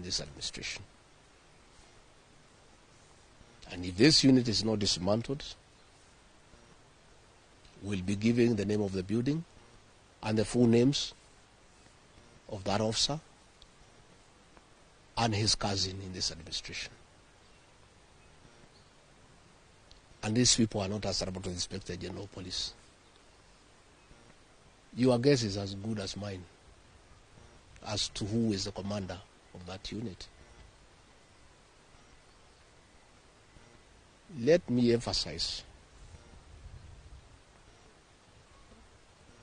this administration. And if this unit is not dismantled, we'll be giving the name of the building and the full names of that officer and his cousin in this administration. And these people are not answerable to the Inspector General of Police. Your guess is as good as mine as to who is the commander of that unit. Let me emphasize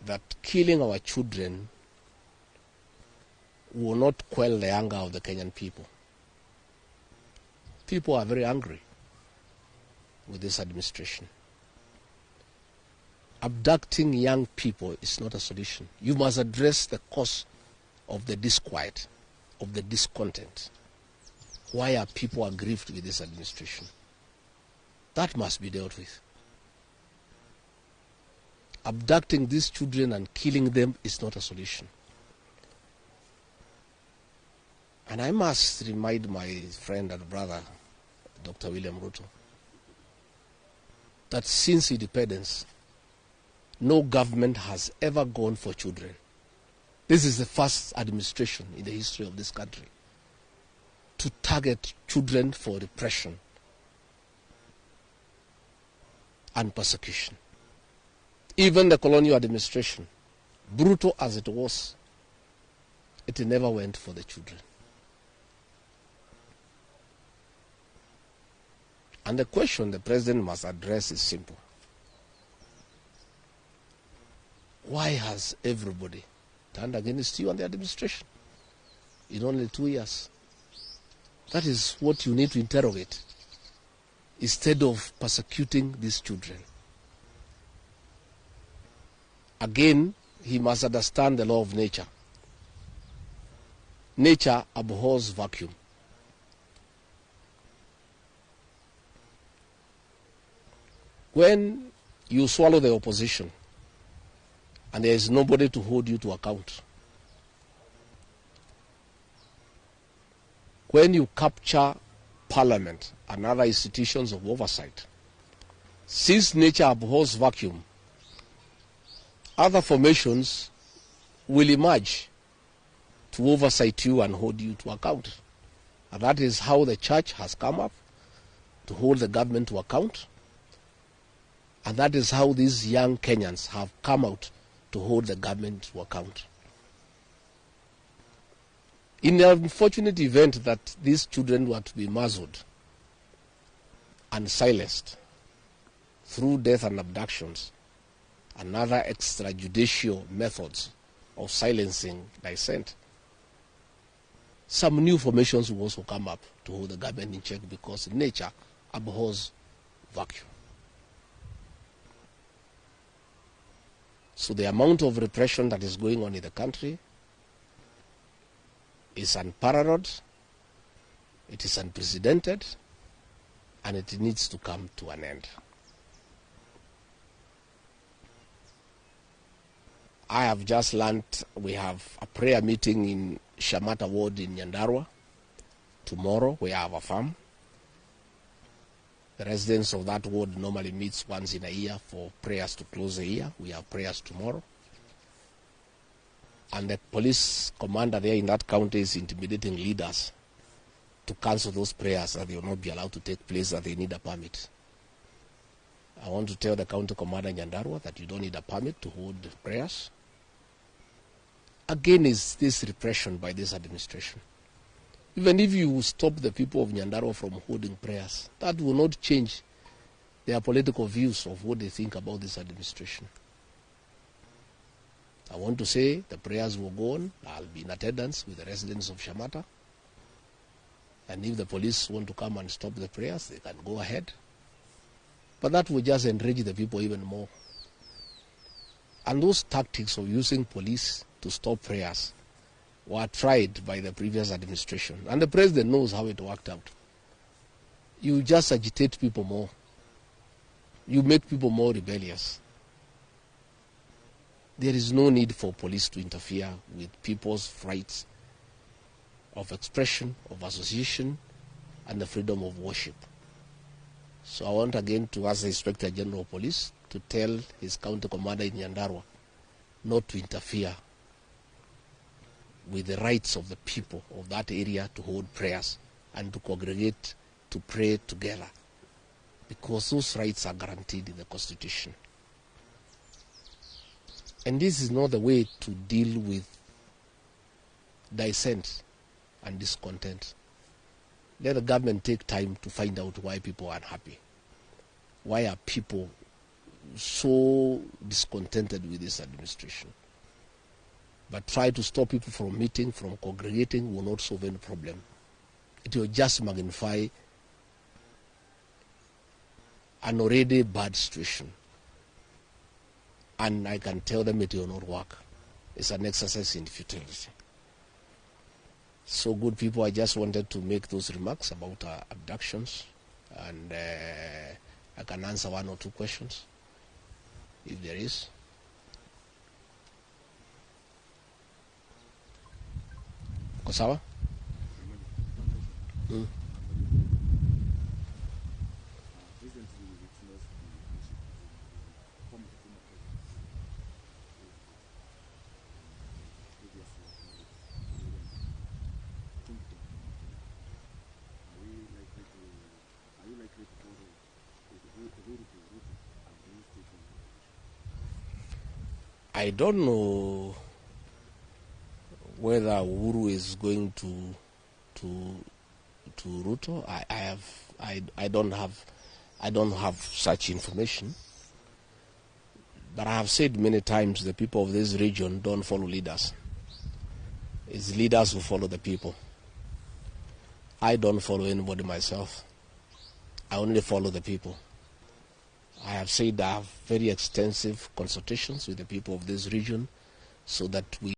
that killing our children will not quell the anger of the Kenyan people. People are very angry with this administration. Abducting young people is not a solution. You must address the cause of the disquiet, of the discontent. Why are people aggrieved with this administration? That must be dealt with. Abducting these children and killing them is not a solution. And I must remind my friend and brother, Dr. William Ruto, that since independence, no government has ever gone for children. This is the first administration in the history of this country to target children for repression and persecution. Even the colonial administration, brutal as it was, it never went for the children. And the question the president must address is simple. Why has everybody turned against you and the administration in only 2 years? That is what you need to interrogate instead of persecuting these children. Again, he must understand the law of nature. Nature abhors vacuum. When you swallow the opposition and there is nobody to hold you to account, when you capture parliament and other institutions of oversight, since nature abhors vacuum, other formations will emerge to oversight you and hold you to account. And that is how the church has come up to hold the government to account. And that is how these young Kenyans have come out to hold the government to account. In the unfortunate event that these children were to be muzzled and silenced through death and abductions and other extrajudicial methods of silencing dissent, some new formations will also come up to hold the government in check because nature abhors vacuum. So the amount of repression that is going on in the country is unparalleled, it is unprecedented, and it needs to come to an end. I have just learned we have a prayer meeting in Shamata Ward in Nyandarua tomorrow. We have a farm. The residents of that ward normally meets once in a year for prayers to close the year. We have prayers tomorrow. And the police commander there in that county is intimidating leaders to cancel those prayers, that they will not be allowed to take place, that they need a permit. I want to tell the county commander in Nyandarua that you don't need a permit to hold prayers. Again, is this repression by this administration. Even if you stop the people of Nyandarua from holding prayers, that will not change their political views of what they think about this administration. I want to say the prayers will go on. I'll be in attendance with the residents of Shamata. And if the police want to come and stop the prayers, they can go ahead. But that will just enrage the people even more. And those tactics of using police to stop prayers were tried by the previous administration. And the president knows how it worked out. You just agitate people more. You make people more rebellious. There is no need for police to interfere with people's rights of expression, of association, and the freedom of worship. So I want again to ask the Inspector General of Police to tell his county commander in Nyandarua not to interfere with the rights of the people of that area to hold prayers and to congregate to pray together, because those rights are guaranteed in the Constitution. And this is not the way to deal with dissent and discontent. Let the government take time to find out why people are unhappy. Why are people so discontented with this administration? But try to stop people from meeting, from congregating will not solve any problem. It will just magnify an already bad situation. And I can tell them it will not work. It's an exercise in futility. So good people, I just wanted to make those remarks about abductions, and I can answer one or two questions if there is. Kosawa? I don't know whether Uhuru is going to Ruto. I don't have such information. But I have said many times the people of this region don't follow leaders. It's leaders who follow the people. I don't follow anybody myself. I only follow the people. I have said I have very extensive consultations with the people of this region so that we